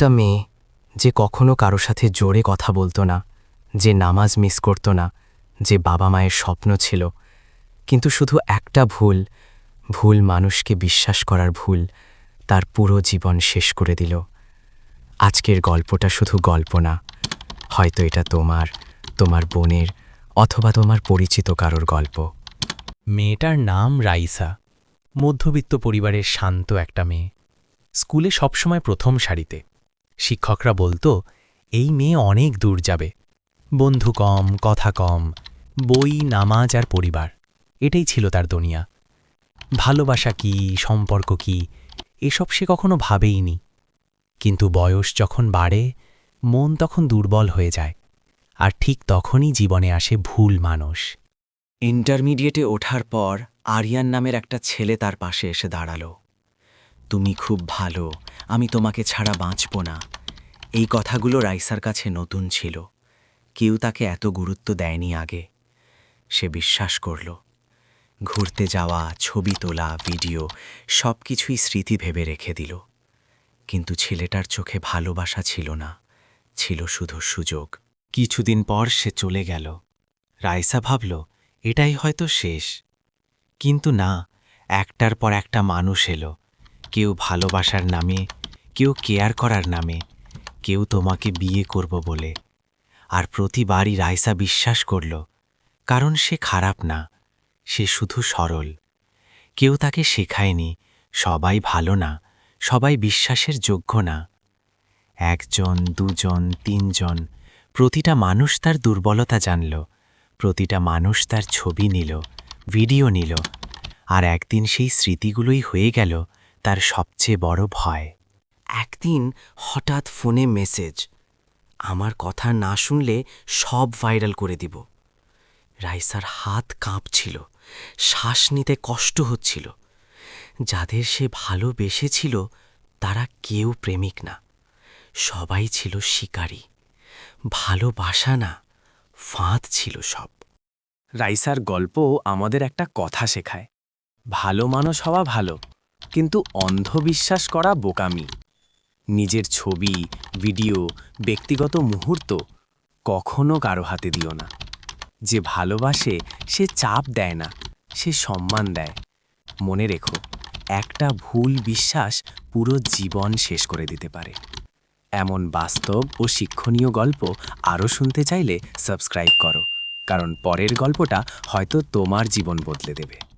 একটা মেয়ে যে কখনো কারো সাথে জোরে কথা বলতো না, যে নামাজ মিস করত না, যে বাবা মায়ের স্বপ্ন ছিল, কিন্তু শুধু একটা ভুল, ভুল মানুষকে বিশ্বাস করার ভুল, তার পুরো জীবন শেষ করে দিল। আজকের গল্পটা শুধু গল্প না, হয়তো এটা তোমার, তোমার বোনের অথবা তোমার পরিচিত কারোর গল্প। মেয়েটার নাম রাইসা। মধ্যবিত্ত পরিবারের শান্ত একটা মেয়ে। স্কুলে সবসময় প্রথম সারিতে। শিক্ষকরা বলতো এই মেয়ে অনেক দূর যাবে। বন্ধু কম, কথা কম, বই, নামাজ আর পরিবার, এটাই ছিল তার দুনিয়া। ভালোবাসা কি, সম্পর্ক কি, এসব সে কখনো ভাবেইনি। কিন্তু বয়স যখন বাড়ে, মন তখন দুর্বল হয়ে যায়। আর ঠিক তখনই জীবনে আসে ভুল মানুষ। ইন্টারমিডিয়েটে ওঠার পর আরিয়ান নামের একটা ছেলে তার পাশে এসে দাঁড়ালো। তুমি খুব ভালো, আমি তোমাকে ছাড়া বাঁচব না। এই কথাগুলো রাইসার কাছে নতুন ছিল। কেউ তাকে এত গুরুত্ব দেয়নি আগে। সে বিশ্বাস করল। ঘুরতে যাওয়া, ছবি তোলা, ভিডিও সব কিছুই স্মৃতি ভেবে রেখে দিল। কিন্তু ছেলেটার চোখে ভালোবাসা ছিল না, ছিল শুধু সুযোগ। কিছুদিন পর সে চলে গেল। রাইসা ভাবল এটাই হয়তো শেষ। কিন্তু না, একটার পর একটা মানুষ এলো। কেউ ভালোবাসার নামে, কেউ কেয়ার করার নামে, কেউ তোমাকে বিয়ে করব বলে। আর প্রতিবারই রাইসা বিশ্বাস করল, কারণ সে খারাপ না, সে শুধু সরল। কেউ তাকে শেখায়নি সবাই ভালো না, সবাই বিশ্বাসের যোগ্য না। একজন, দুজন, তিনজন, প্রতিটা মানুষ তার দুর্বলতা জানল। প্রতিটা মানুষ তার ছবি নিল, ভিডিও নিল। আর একদিন সেই স্মৃতিগুলোই হয়ে গেল তার সবচেয়ে বড় ভয়। একদিন হঠাৎ ফোনে মেসেজ, আমার কথা না শুনলে সব ভাইরাল করে দিব। রাইসার হাত কাঁপছিল, শ্বাস নিতে কষ্ট হচ্ছিল। যাদের সে ভালোবেসেছিল তারা কেউ প্রেমিক না, সবাই ছিল শিকারী। ভালোবাসা না, ফাঁদ ছিল সব। রাইসার গল্প আমাদের একটা কথা শেখায়, ভালো মানুষ হওয়া ভালো, কিন্তু অন্ধবিশ্বাস করা বোকামি। নিজের ছবি, ভিডিও, ব্যক্তিগত মুহূর্ত কখনো কারো হাতে দিও না। যে ভালোবাসে সে চাপ দেয় না, সে সম্মান দেয়। মনে রেখো, একটা ভুল বিশ্বাস পুরো জীবন শেষ করে দিতে পারে। এমন বাস্তব ও শিক্ষণীয় গল্প আরও শুনতে চাইলে সাবস্ক্রাইব করো, কারণ পরের গল্পটা হয়তো তোমার জীবন বদলে দেবে।